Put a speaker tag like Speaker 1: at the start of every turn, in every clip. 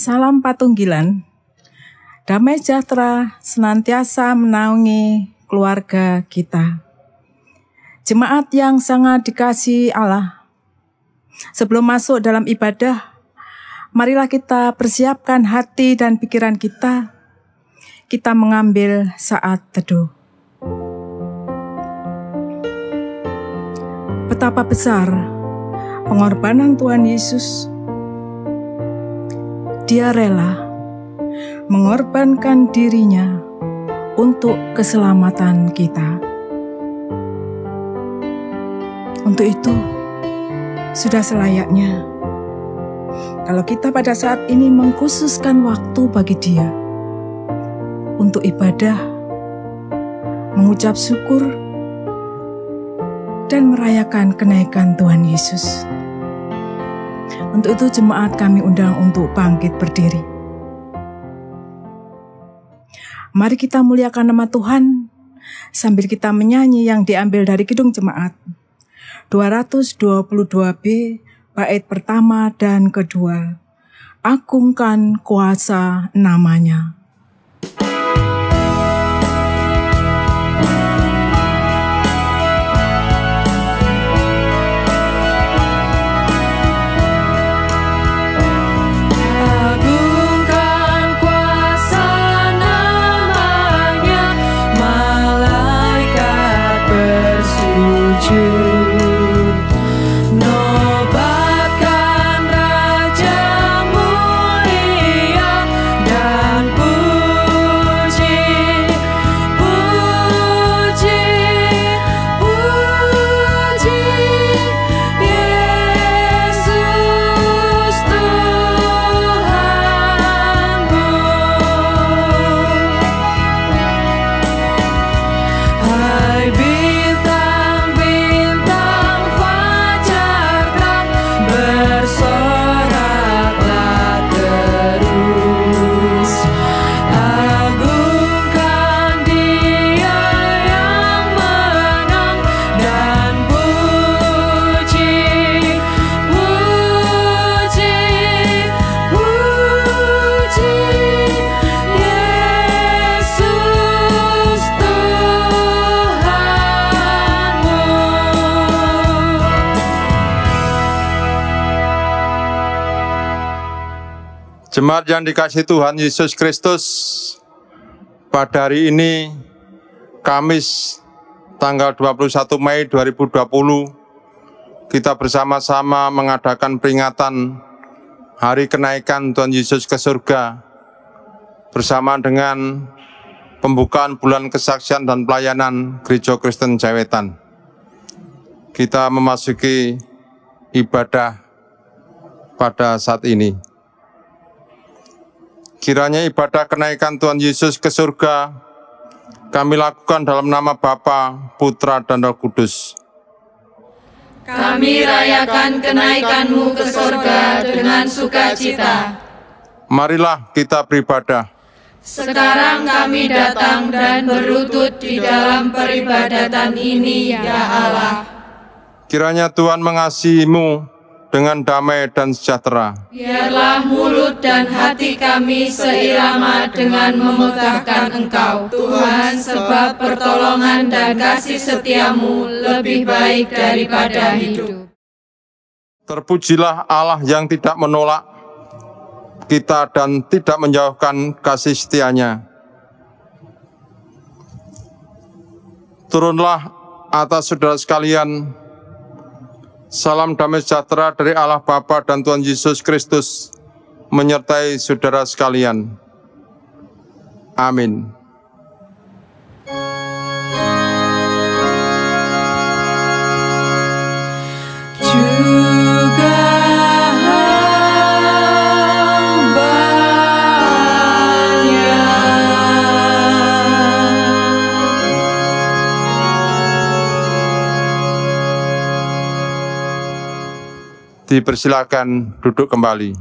Speaker 1: Salam Patunggilan, damai sejahtera senantiasa menaungi keluarga kita. Jemaat yang sangat dikasihi Allah, sebelum masuk dalam ibadah, marilah kita persiapkan hati dan pikiran kita. Kita mengambil saat teduh. Betapa besar pengorbanan Tuhan Yesus. Dia rela mengorbankan dirinya untuk keselamatan kita. Untuk itu, sudah selayaknya kalau kita pada saat ini mengkhususkan waktu bagi Dia untuk ibadah, mengucap syukur, dan merayakan kenaikan Tuhan Yesus. Untuk itu jemaat kami undang untuk bangkit berdiri. Mari kita muliakan nama Tuhan sambil kita menyanyi yang diambil dari Kidung Jemaat 222B bait pertama dan kedua. Agungkan kuasa namanya.
Speaker 2: Jemaat yang dikasihi Tuhan Yesus Kristus, pada hari ini, Kamis tanggal 21 Mei 2020, kita bersama-sama mengadakan peringatan Hari Kenaikan Tuhan Yesus ke surga, bersama dengan pembukaan bulan kesaksian dan pelayanan Gereja Kristen Jawetan. Kita memasuki ibadah pada saat ini. Kiranya ibadah kenaikan Tuhan Yesus ke surga kami lakukan dalam nama Bapa, Putra, dan Roh Kudus.
Speaker 3: Kami rayakan kenaikan-Mu ke surga dengan sukacita.
Speaker 2: Marilah kita beribadah.
Speaker 3: Sekarang kami datang dan berlutut di dalam peribadatan ini, ya Allah.
Speaker 2: Kiranya Tuhan mengasihi-Mu dengan damai dan sejahtera.
Speaker 3: Biarlah mulut dan hati kami seirama dengan memegahkan Engkau, Tuhan, sebab pertolongan dan kasih setia-Mu lebih baik daripada hidup.
Speaker 2: Terpujilah Allah yang tidak menolak kita dan tidak menjauhkan kasih setia-Nya. Turunlah atas saudara sekalian, salam damai sejahtera dari Allah Bapa dan Tuhan Yesus Kristus menyertai saudara sekalian. Amin.
Speaker 3: Juga
Speaker 2: Dipersilakan duduk kembali.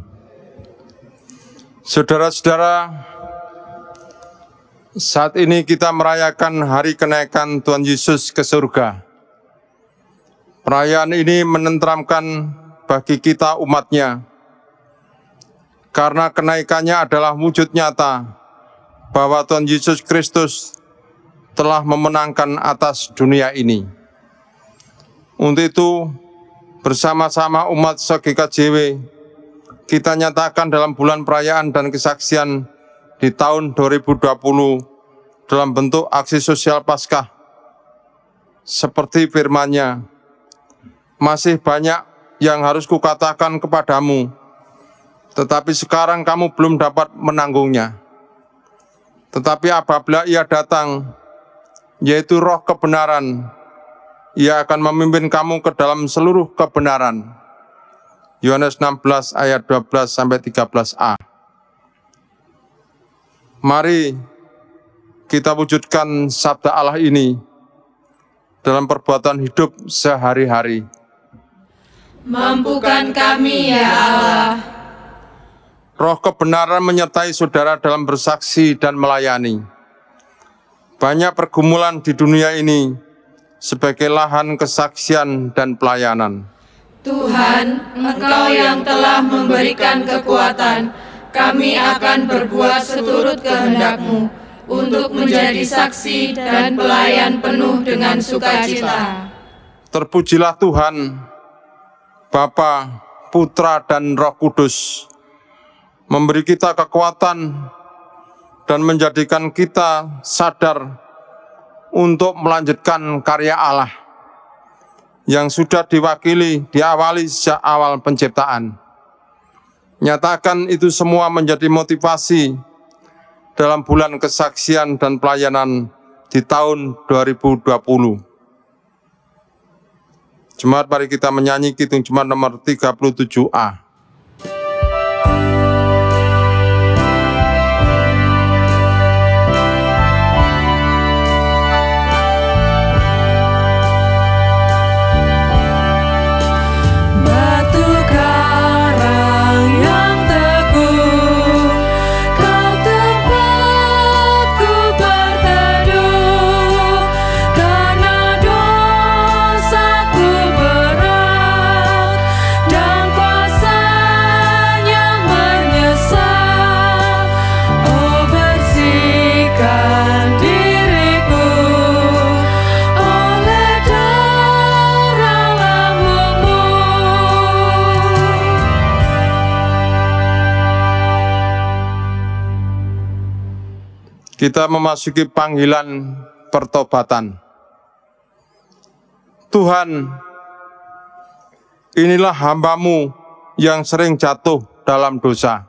Speaker 2: Saudara-saudara, saat ini kita merayakan hari kenaikan Tuhan Yesus ke surga. Perayaan ini menenteramkan bagi kita umat-Nya karena kenaikannya adalah wujud nyata bahwa Tuhan Yesus Kristus telah memenangkan atas dunia ini. Untuk itu, bersama-sama umat SGKJW, kita nyatakan dalam bulan perayaan dan kesaksian di tahun 2020 dalam bentuk aksi sosial Paskah. Seperti firman-Nya, masih banyak yang harus kukatakan kepadamu, tetapi sekarang kamu belum dapat menanggungnya. Tetapi apabila Ia datang, yaitu Roh kebenaran, Ia akan memimpin kamu ke dalam seluruh kebenaran. Yohanes 16 ayat 12-13a. Mari kita wujudkan sabda Allah ini dalam perbuatan hidup sehari-hari.
Speaker 3: Mampukan kami ya Allah.
Speaker 2: Roh kebenaran menyertai saudara dalam bersaksi dan melayani. Banyak pergumulan di dunia ini sebagai lahan kesaksian dan pelayanan.
Speaker 3: Tuhan, Engkau yang telah memberikan kekuatan, kami akan berbuat seturut kehendak-Mu untuk menjadi saksi dan pelayan penuh dengan sukacita.
Speaker 2: Terpujilah Tuhan, Bapa, Putra, dan Roh Kudus, memberi kita kekuatan dan menjadikan kita sadar untuk melanjutkan karya Allah yang sudah diawali sejak awal penciptaan. Nyatakan itu semua menjadi motivasi dalam bulan kesaksian dan pelayanan di tahun 2020. Jemaat, mari kita menyanyi Kidung Jemaat nomor 37A. Kita memasuki panggilan pertobatan. Tuhan, inilah hamba-Mu yang sering jatuh dalam dosa.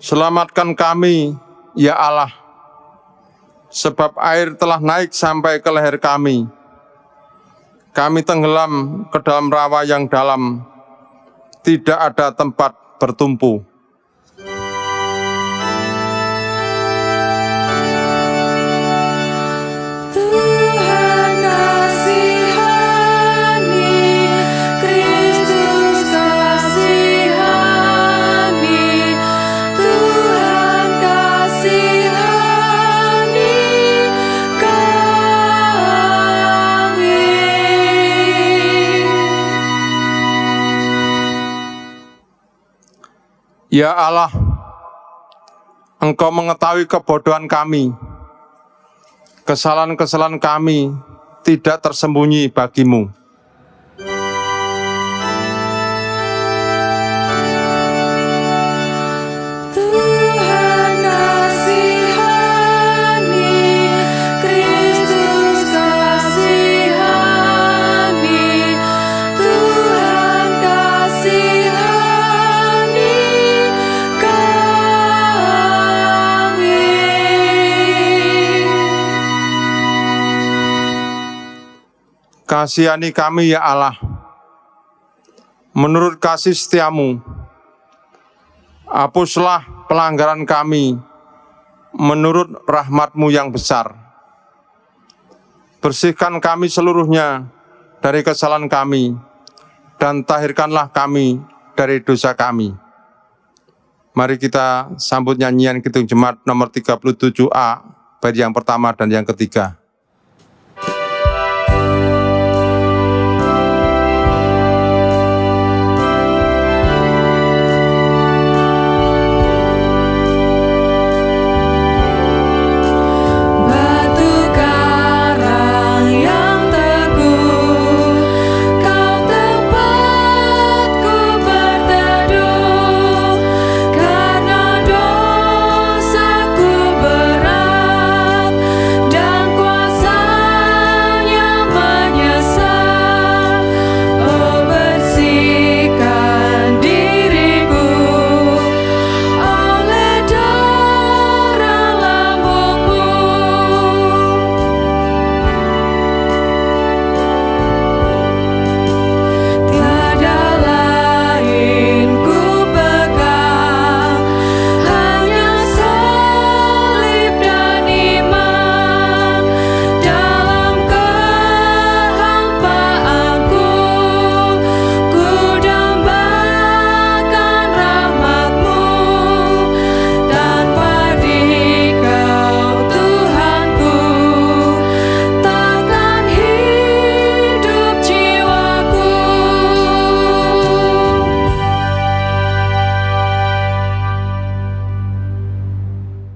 Speaker 2: Selamatkan kami, ya Allah, sebab air telah naik sampai ke leher kami. Kami tenggelam ke dalam rawa yang dalam, tidak ada tempat bertumpu. Ya Allah, Engkau mengetahui kebodohan kami. Kesalahan-kesalahan kami tidak tersembunyi bagi-Mu. Kasihani kami ya Allah, menurut kasih setia-Mu, hapuslah pelanggaran kami menurut rahmat-Mu yang besar. Bersihkan kami seluruhnya dari kesalahan kami, dan tahirkanlah kami dari dosa kami. Mari kita sambut nyanyian Kidung Jemaat nomor 37A, bait yang pertama dan yang ketiga.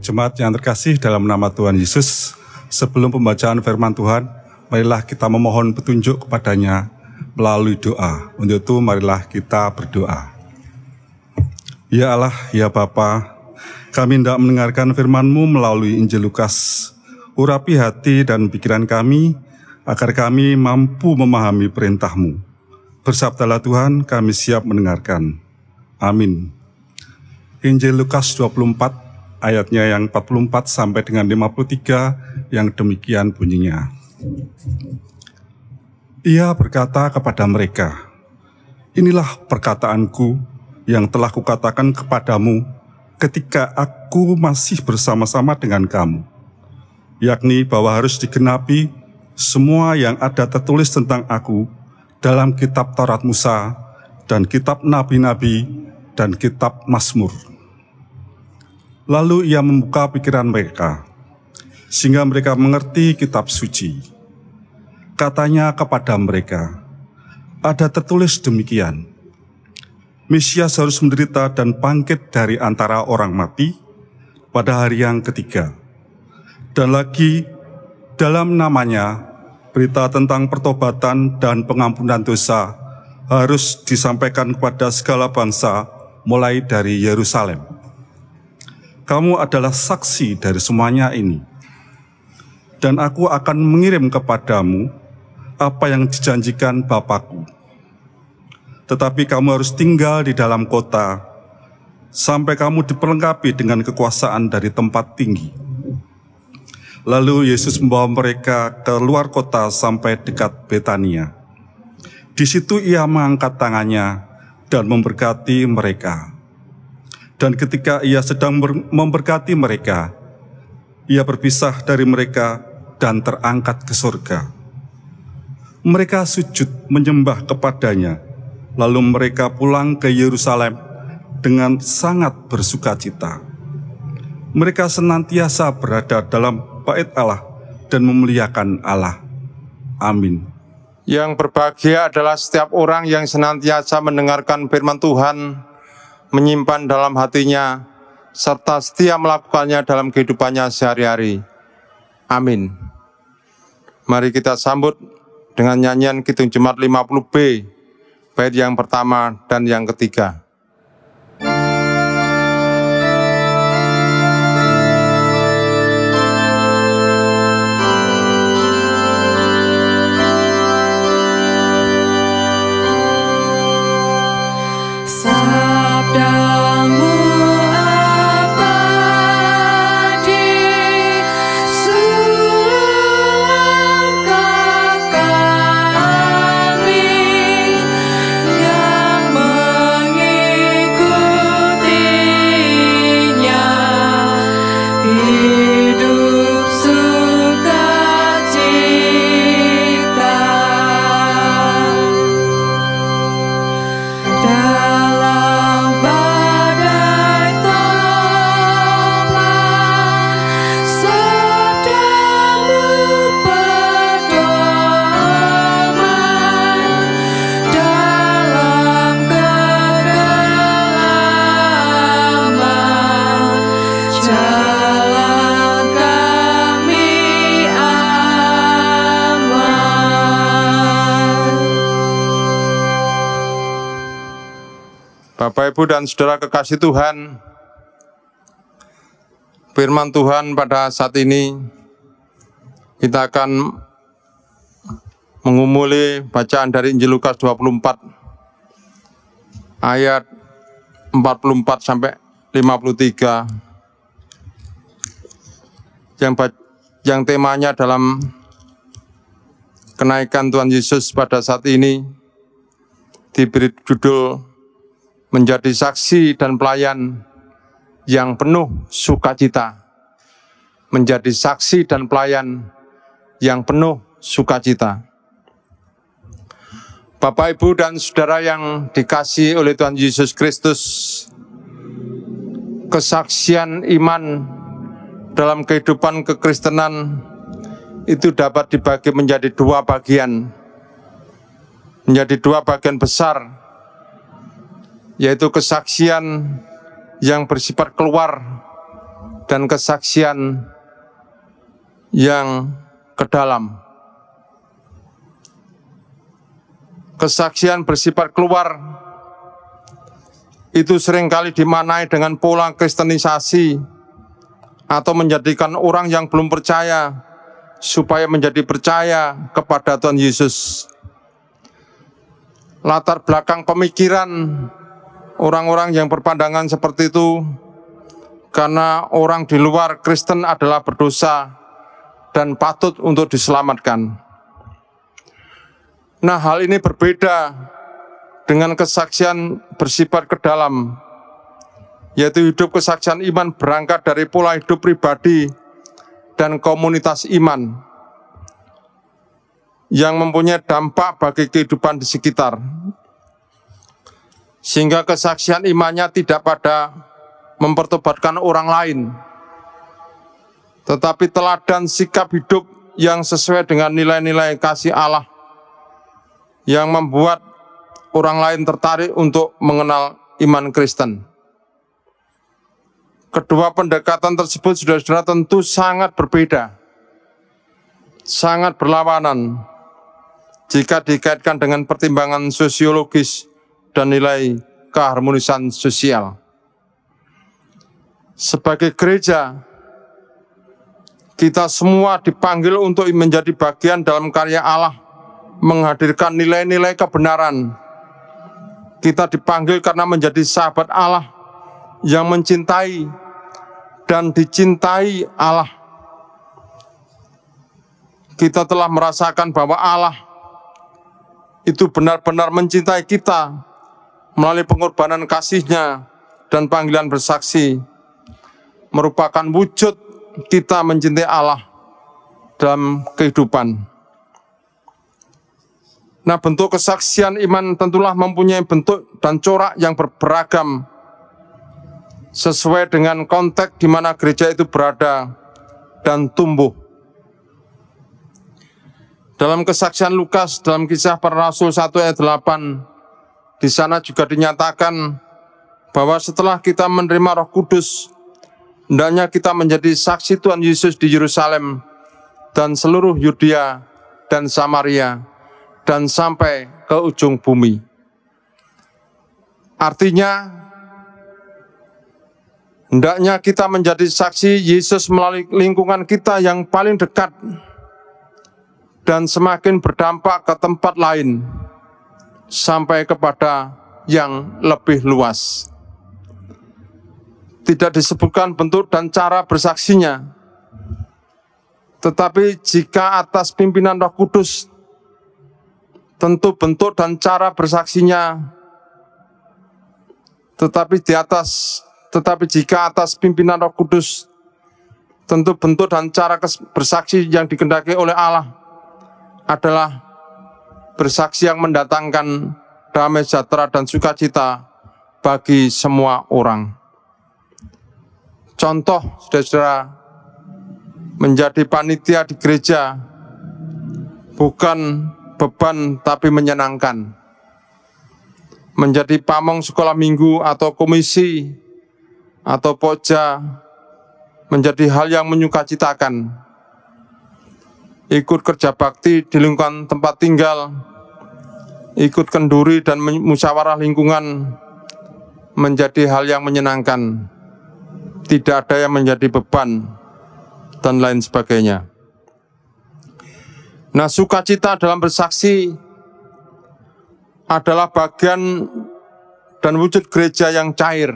Speaker 4: Jemaat yang terkasih dalam nama Tuhan Yesus, sebelum pembacaan firman Tuhan, marilah kita memohon petunjuk kepadanya melalui doa. Untuk itu marilah kita berdoa. Ya Allah, ya Bapa, kami hendak mendengarkan firman-Mu melalui Injil Lukas. Urapi hati dan pikiran kami, agar kami mampu memahami perintah-Mu. Bersabdalah Tuhan, kami siap mendengarkan. Amin. Injil Lukas 24, ayatnya yang 44 sampai dengan 53 yang demikian bunyinya. Ia berkata kepada mereka, "Inilah perkataanku yang telah kukatakan kepadamu ketika aku masih bersama-sama dengan kamu, yakni bahwa harus digenapi semua yang ada tertulis tentang aku dalam kitab Taurat Musa dan kitab Nabi-Nabi dan kitab Mazmur." Lalu ia membuka pikiran mereka, sehingga mereka mengerti kitab suci. Katanya kepada mereka, "Ada tertulis demikian, Mesias harus menderita dan bangkit dari antara orang mati pada hari yang ketiga. Dan lagi dalam namanya, berita tentang pertobatan dan pengampunan dosa harus disampaikan kepada segala bangsa mulai dari Yerusalem. Kamu adalah saksi dari semuanya ini. Dan aku akan mengirim kepadamu apa yang dijanjikan Bapakku. Tetapi kamu harus tinggal di dalam kota sampai kamu diperlengkapi dengan kekuasaan dari tempat tinggi." Lalu Yesus membawa mereka ke luar kota sampai dekat Betania. Di situ ia mengangkat tangannya dan memberkati mereka. Dan ketika ia sedang memberkati mereka, ia berpisah dari mereka dan terangkat ke surga. Mereka sujud menyembah kepadanya, lalu mereka pulang ke Yerusalem dengan sangat bersukacita. Mereka senantiasa berada dalam bait Allah dan memuliakan Allah. Amin.
Speaker 2: Yang berbahagia adalah setiap orang yang senantiasa mendengarkan firman Tuhan, menyimpan dalam hatinya, serta setia melakukannya dalam kehidupannya sehari-hari. Amin. Mari kita sambut dengan nyanyian Kidung Jemaat 50B, bait yang pertama dan yang ketiga.
Speaker 3: Yang
Speaker 2: Bapak, Ibu, dan Saudara kekasih Tuhan, firman Tuhan pada saat ini kita akan mengumuli bacaan dari Injil Lukas 24 ayat 44 sampai 53 yang temanya dalam kenaikan Tuhan Yesus pada saat ini diberi judul menjadi saksi dan pelayan yang penuh sukacita. Menjadi saksi dan pelayan yang penuh sukacita. Bapak, Ibu, dan Saudara yang dikasihi oleh Tuhan Yesus Kristus, kesaksian iman dalam kehidupan kekristenan itu dapat dibagi menjadi dua bagian. Menjadi dua bagian besar, yaitu kesaksian yang bersifat keluar dan kesaksian yang ke dalam. Kesaksian bersifat keluar itu seringkali dimaknai dengan pola kristenisasi atau menjadikan orang yang belum percaya supaya menjadi percaya kepada Tuhan Yesus. Latar belakang pemikiran orang-orang yang berpandangan seperti itu karena orang di luar Kristen adalah berdosa dan patut untuk diselamatkan. Nah, hal ini berbeda dengan kesaksian bersifat ke dalam, yaitu hidup kesaksian iman berangkat dari pola hidup pribadi dan komunitas iman yang mempunyai dampak bagi kehidupan di sekitar. Sehingga kesaksian imannya tidak pada mempertobatkan orang lain, tetapi teladan sikap hidup yang sesuai dengan nilai-nilai kasih Allah yang membuat orang lain tertarik untuk mengenal iman Kristen. Kedua pendekatan tersebut, saudara-saudara, tentu sangat berbeda, sangat berlawanan jika dikaitkan dengan pertimbangan sosiologis dan nilai keharmonisan sosial. Sebagai gereja, kita semua dipanggil untuk menjadi bagian dalam karya Allah, menghadirkan nilai-nilai kebenaran. Kita dipanggil karena menjadi sahabat Allah yang mencintai dan dicintai Allah. Kita telah merasakan bahwa Allah itu benar-benar mencintai kita melalui pengorbanan kasih-Nya dan panggilan bersaksi, merupakan wujud kita mencintai Allah dalam kehidupan. Nah, bentuk kesaksian iman tentulah mempunyai bentuk dan corak yang beragam sesuai dengan konteks di mana gereja itu berada dan tumbuh. Dalam kesaksian Lukas, dalam Kisah Para Rasul 1 ayat 8, di sana juga dinyatakan bahwa setelah kita menerima Roh Kudus, hendaknya kita menjadi saksi Tuhan Yesus di Yerusalem dan seluruh Yudea dan Samaria dan sampai ke ujung bumi. Artinya, hendaknya kita menjadi saksi Yesus melalui lingkungan kita yang paling dekat dan semakin berdampak ke tempat lain sampai kepada yang lebih luas. Tidak disebutkan bentuk dan cara bersaksinya, tetapi jika atas pimpinan Roh Kudus, tentu bentuk dan cara bersaksinya, tetapi jika atas pimpinan Roh Kudus, tentu bentuk dan cara bersaksi yang dikehendaki oleh Allah adalah bersaksi yang mendatangkan damai sejahtera dan sukacita bagi semua orang. Contoh, saudara-saudara, menjadi panitia di gereja bukan beban tapi menyenangkan. Menjadi pamong sekolah minggu atau komisi atau poja menjadi hal yang menyukacitakan. Ikut kerja bakti di lingkungan tempat tinggal, ikut kenduri dan musyawarah lingkungan, menjadi hal yang menyenangkan, tidak ada yang menjadi beban, dan lain sebagainya. Nah, sukacita dalam bersaksi adalah bagian dan wujud gereja yang cair.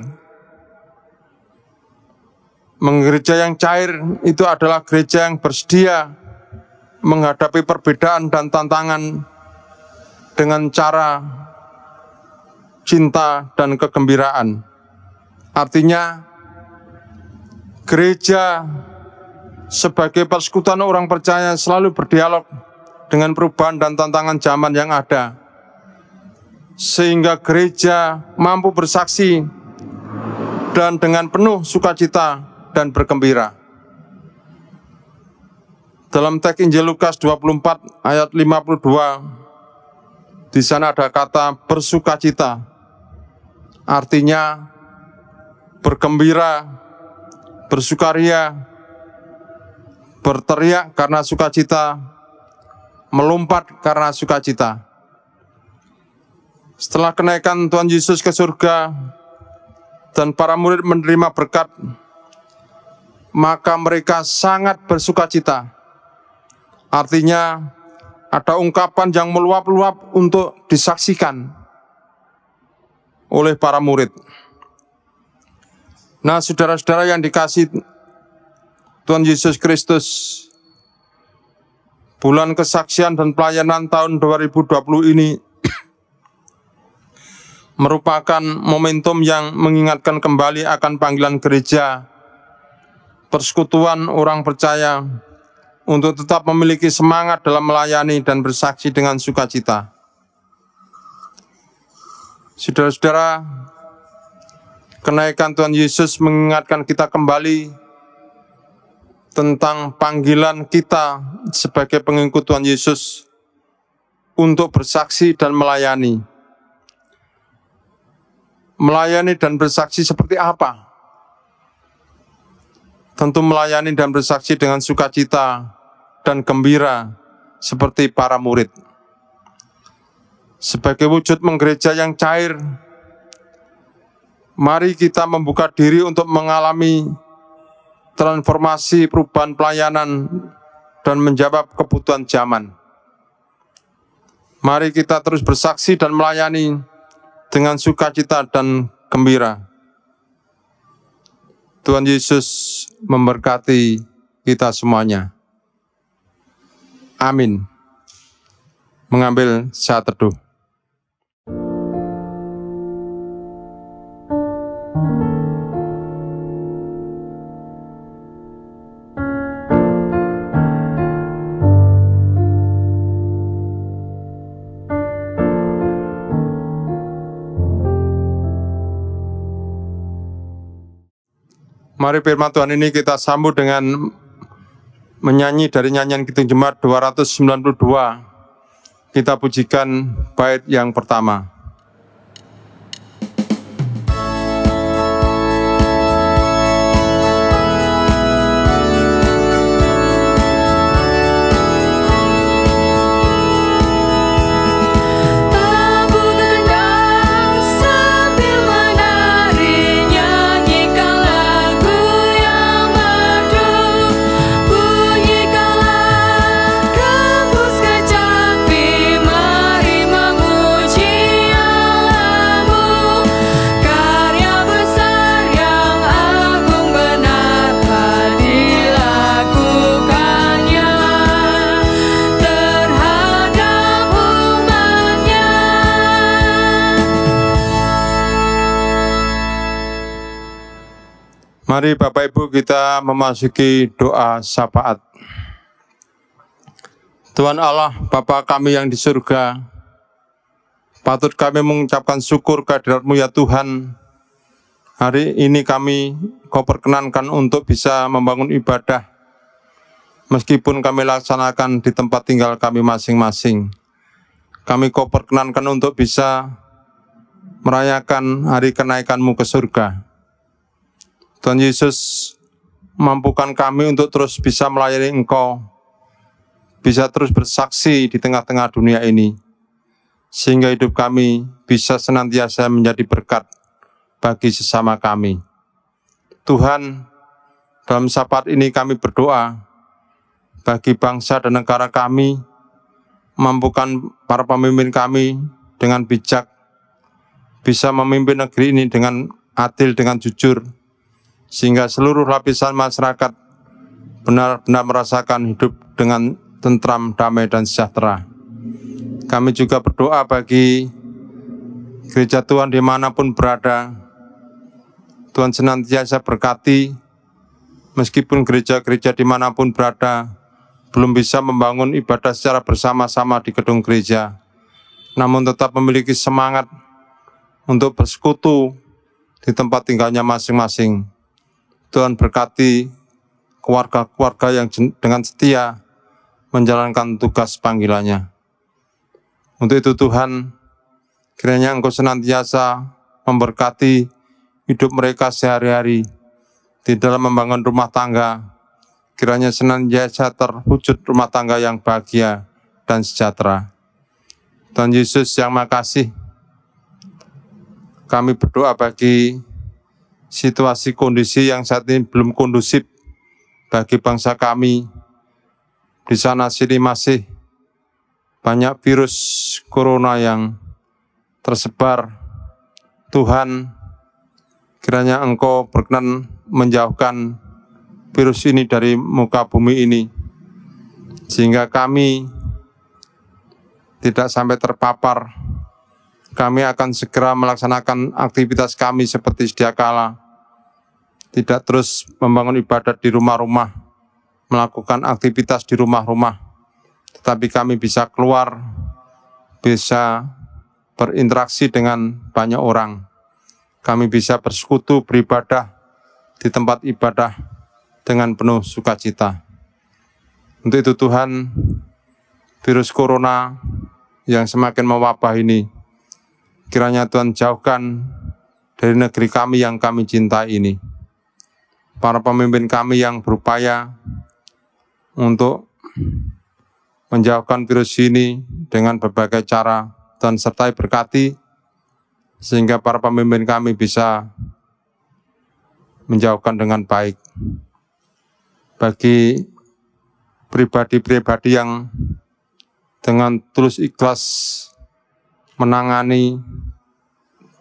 Speaker 2: Gereja yang cair itu adalah gereja yang bersedia menghadapi perbedaan dan tantangan dengan cara cinta dan kegembiraan. Artinya, gereja sebagai persekutuan orang percaya selalu berdialog dengan perubahan dan tantangan zaman yang ada, sehingga gereja mampu bersaksi dan dengan penuh sukacita dan bergembira. Dalam teks Injil Lukas 24 ayat 52, di sana ada kata bersukacita, artinya bergembira, bersukaria, berteriak karena sukacita, melompat karena sukacita. Setelah kenaikan Tuhan Yesus ke surga dan para murid menerima berkat, maka mereka sangat bersukacita. Artinya ada ungkapan yang meluap-luap untuk disaksikan oleh para murid. Nah, saudara-saudara yang dikasihi Tuhan Yesus Kristus, bulan kesaksian dan pelayanan tahun 2020 ini merupakan momentum yang mengingatkan kembali akan panggilan gereja, persekutuan orang percaya, untuk tetap memiliki semangat dalam melayani dan bersaksi dengan sukacita. Saudara-saudara, kenaikan Tuhan Yesus mengingatkan kita kembali tentang panggilan kita sebagai pengikut Tuhan Yesus untuk bersaksi dan melayani. Melayani dan bersaksi seperti apa? Tentu melayani dan bersaksi dengan sukacita dan gembira seperti para murid. Sebagai wujud menggereja yang cair, mari kita membuka diri untuk mengalami transformasi perubahan pelayanan dan menjawab kebutuhan zaman. Mari kita terus bersaksi dan melayani dengan sukacita dan gembira. Tuhan Yesus memberkati kita semuanya. Amin. Mengambil saat teduh. Mari firman Tuhan ini kita sambut dengan menyanyi dari nyanyian Kidung Jemaat 292. Kita pujikan bait yang pertama. Mari Bapak Ibu kita memasuki doa syafaat. Tuhan Allah, Bapa kami yang di surga, patut kami mengucapkan syukur kehadirat-Mu ya Tuhan. Hari ini Kau perkenankan untuk bisa membangun ibadah, meskipun kami laksanakan di tempat tinggal kami masing-masing. Kau perkenankan untuk bisa merayakan hari kenaikan-Mu ke surga. Tuhan Yesus, mampukan kami untuk terus bisa melayani Engkau, bisa terus bersaksi di tengah-tengah dunia ini, sehingga hidup kami bisa senantiasa menjadi berkat bagi sesama kami. Tuhan, dalam saat ini kami berdoa bagi bangsa dan negara kami, mampukan para pemimpin kami dengan bijak, bisa memimpin negeri ini dengan adil, dengan jujur, sehingga seluruh lapisan masyarakat benar-benar merasakan hidup dengan tentram, damai, dan sejahtera. Kami juga berdoa bagi gereja Tuhan dimanapun berada. Tuhan senantiasa berkati, meskipun gereja-gereja dimanapun berada belum bisa membangun ibadah secara bersama-sama di gedung gereja, namun tetap memiliki semangat untuk bersekutu di tempat tinggalnya masing-masing. Tuhan berkati keluarga-keluarga yang dengan setia menjalankan tugas panggilannya. Untuk itu Tuhan, kiranya Engkau senantiasa memberkati hidup mereka sehari-hari di dalam membangun rumah tangga. Kiranya senantiasa terwujud rumah tangga yang bahagia dan sejahtera. Tuhan Yesus yang makasih, kami berdoa bagi situasi kondisi yang saat ini belum kondusif bagi bangsa kami. Di sana sini masih banyak virus corona yang tersebar. Tuhan, kiranya Engkau berkenan menjauhkan virus ini dari muka bumi ini, sehingga kami tidak sampai terpapar. Kami akan segera melaksanakan aktivitas kami seperti sedia kala, tidak terus membangun ibadat di rumah-rumah, melakukan aktivitas di rumah-rumah, tetapi kami bisa keluar, bisa berinteraksi dengan banyak orang. Kami bisa bersekutu, beribadah di tempat ibadah dengan penuh sukacita. Untuk itu Tuhan, virus corona yang semakin mewabah ini, kiranya Tuhan jauhkan dari negeri kami yang kami cintai ini. Para pemimpin kami yang berupaya untuk menjauhkan virus ini dengan berbagai cara, Tuhan sertai berkati, sehingga para pemimpin kami bisa menjauhkan dengan baik. Bagi pribadi-pribadi yang dengan tulus ikhlas menangani,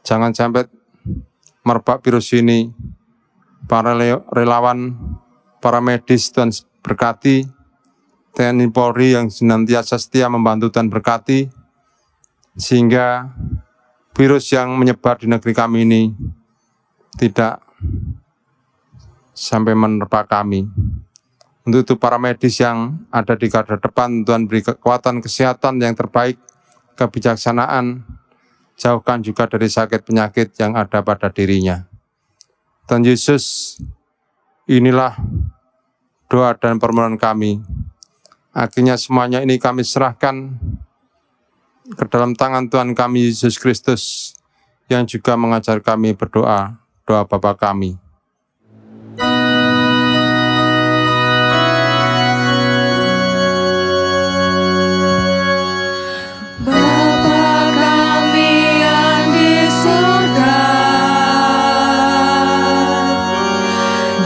Speaker 2: jangan sampai merebak virus ini. Para relawan, para medis, Tuhan berkati. TNI Polri yang senantiasa setia membantu dan berkati, sehingga virus yang menyebar di negeri kami ini tidak sampai menerpa kami. Untuk itu para medis yang ada di garda depan, Tuhan beri kekuatan kesehatan yang terbaik, kebijaksanaan, jauhkan juga dari sakit penyakit yang ada pada dirinya. Tuhan Yesus, inilah doa dan permohonan kami. Akhirnya semuanya ini kami serahkan ke dalam tangan Tuhan kami Yesus Kristus, yang juga mengajar kami berdoa, doa Bapa kami.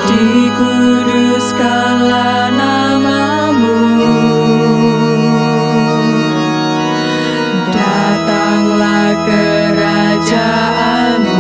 Speaker 3: Dikuduskanlah nama-Mu, datanglah kerajaan-Mu,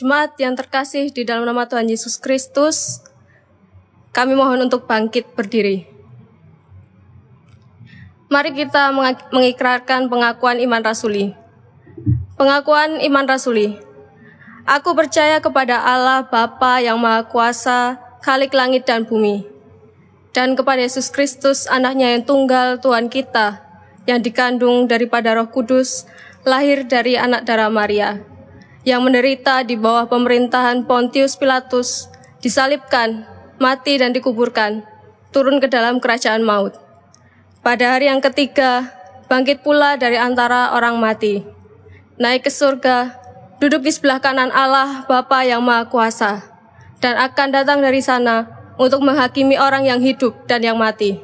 Speaker 5: Jemaat yang terkasih di dalam nama Tuhan Yesus Kristus, kami mohon untuk bangkit berdiri. Mari kita mengikrarkan pengakuan iman rasuli. Pengakuan iman rasuli. Aku percaya kepada Allah Bapa yang Maha Kuasa, Khalik langit dan bumi, dan kepada Yesus Kristus, Anaknya yang tunggal, Tuhan kita, yang dikandung daripada Roh Kudus, lahir dari anak darah Maria, yang menderita di bawah pemerintahan Pontius Pilatus, disalibkan, mati dan dikuburkan, turun ke dalam kerajaan maut. Pada hari yang ketiga, bangkit pula dari antara orang mati, naik ke surga, duduk di sebelah kanan Allah Bapa yang Maha Kuasa, dan akan datang dari sana untuk menghakimi orang yang hidup dan yang mati.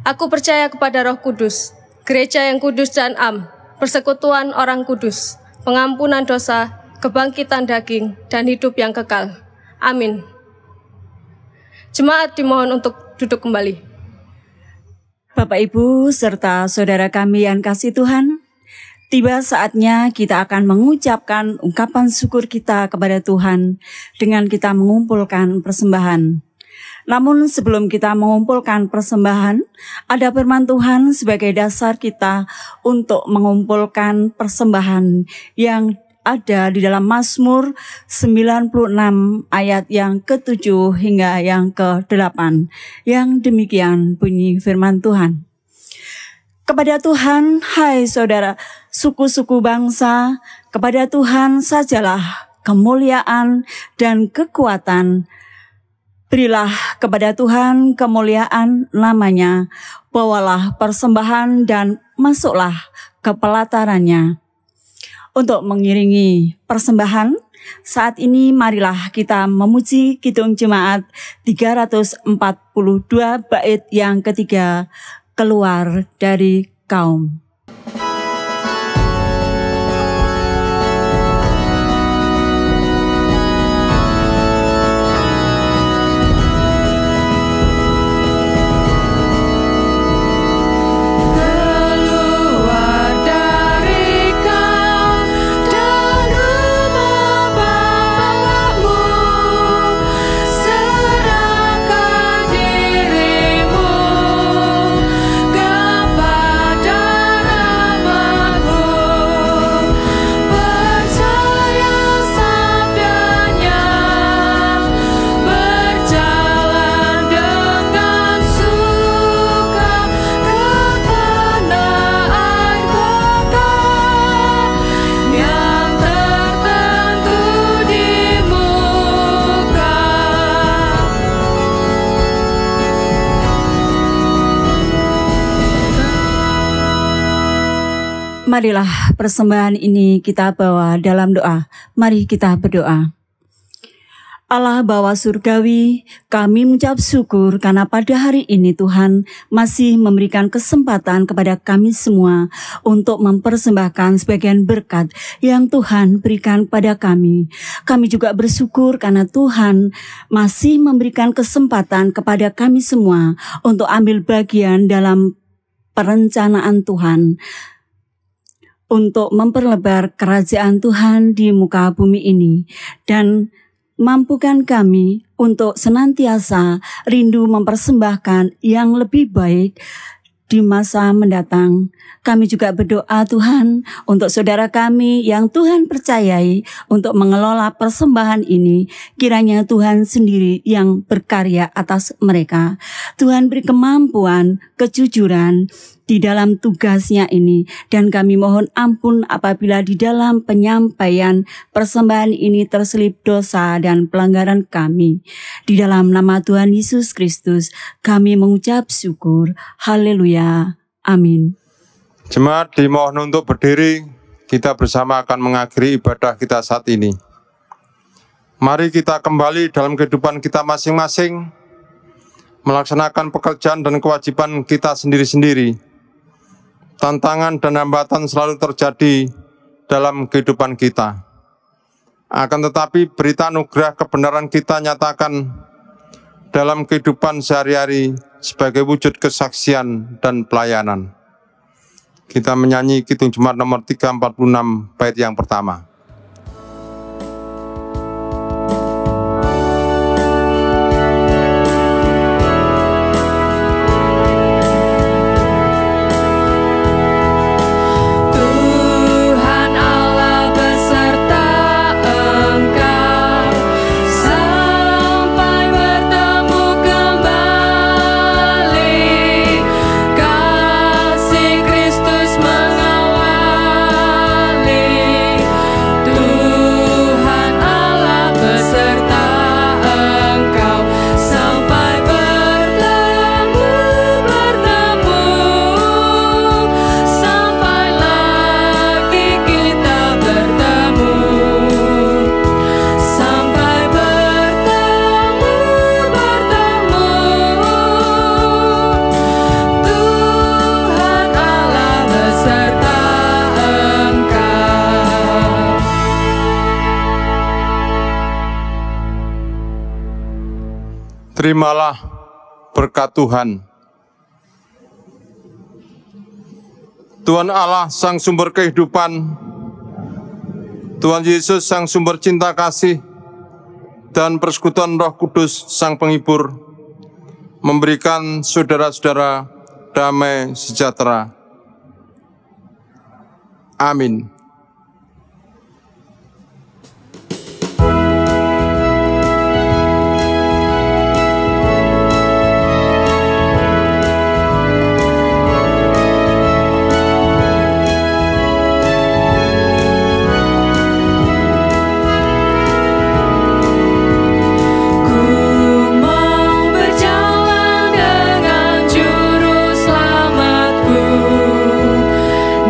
Speaker 5: Aku percaya kepada Roh Kudus, gereja yang kudus dan am, persekutuan orang kudus, pengampunan dosa, kebangkitan daging, dan hidup yang kekal. Amin. Jemaat dimohon untuk duduk kembali.
Speaker 6: Bapak, Ibu, serta saudara kami yang kasih Tuhan, tiba saatnya kita akan mengucapkan ungkapan syukur kita kepada Tuhan dengan kita mengumpulkan persembahan. Namun sebelum kita mengumpulkan persembahan, ada firman Tuhan sebagai dasar kita untuk mengumpulkan persembahan yang ada di dalam Mazmur 96 ayat yang ke-7 hingga yang ke-8. Yang demikian bunyi firman Tuhan. Kepada Tuhan, hai saudara, suku-suku bangsa, kepada Tuhan sajalah kemuliaan dan kekuatan. Berilah kepada Tuhan kemuliaan namanya, bawalah persembahan dan masuklah ke pelatarannya. Untuk mengiringi persembahan, saat ini marilah kita memuji Kidung Jemaat 342 bait yang ketiga, keluar dari kaum. Marilah persembahan ini kita bawa dalam doa. Mari kita berdoa. Allah Bapa surgawi, kami mengucap syukur karena pada hari ini Tuhan masih memberikan kesempatan kepada kami semua untuk mempersembahkan sebagian berkat yang Tuhan berikan pada kami. Kami juga bersyukur karena Tuhan masih memberikan kesempatan kepada kami semua untuk ambil bagian dalam perencanaan Tuhan, untuk memperlebar kerajaan Tuhan di muka bumi ini, dan mampukan kami untuk senantiasa rindu mempersembahkan yang lebih baik di masa mendatang. Kami juga berdoa Tuhan untuk saudara kami yang Tuhan percayai untuk mengelola persembahan ini. Kiranya Tuhan sendiri yang berkarya atas mereka. Tuhan beri kemampuan, kejujuran di dalam tugasnya ini, dan kami mohon ampun apabila di dalam penyampaian persembahan ini terselip dosa dan pelanggaran kami. Di dalam nama Tuhan Yesus Kristus kami mengucap syukur. Haleluya. Amin.
Speaker 2: Jemaat dimohon untuk berdiri, kita bersama akan mengakhiri ibadah kita saat ini. Mari kita kembali dalam kehidupan kita masing-masing, melaksanakan pekerjaan dan kewajiban kita sendiri-sendiri. Tantangan dan hambatan selalu terjadi dalam kehidupan kita. Akan tetapi berita anugerah kebenaran kita nyatakan dalam kehidupan sehari-hari sebagai wujud kesaksian dan pelayanan. Kita menyanyi Kidung Jemaat nomor 346 bait yang pertama. Terimalah berkat Tuhan. Tuhan Allah, Sang Sumber kehidupan, Tuhan Yesus, Sang Sumber cinta kasih, dan persekutuan Roh Kudus, Sang Penghibur, memberikan saudara-saudara damai sejahtera. Amin.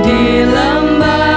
Speaker 3: Di lembah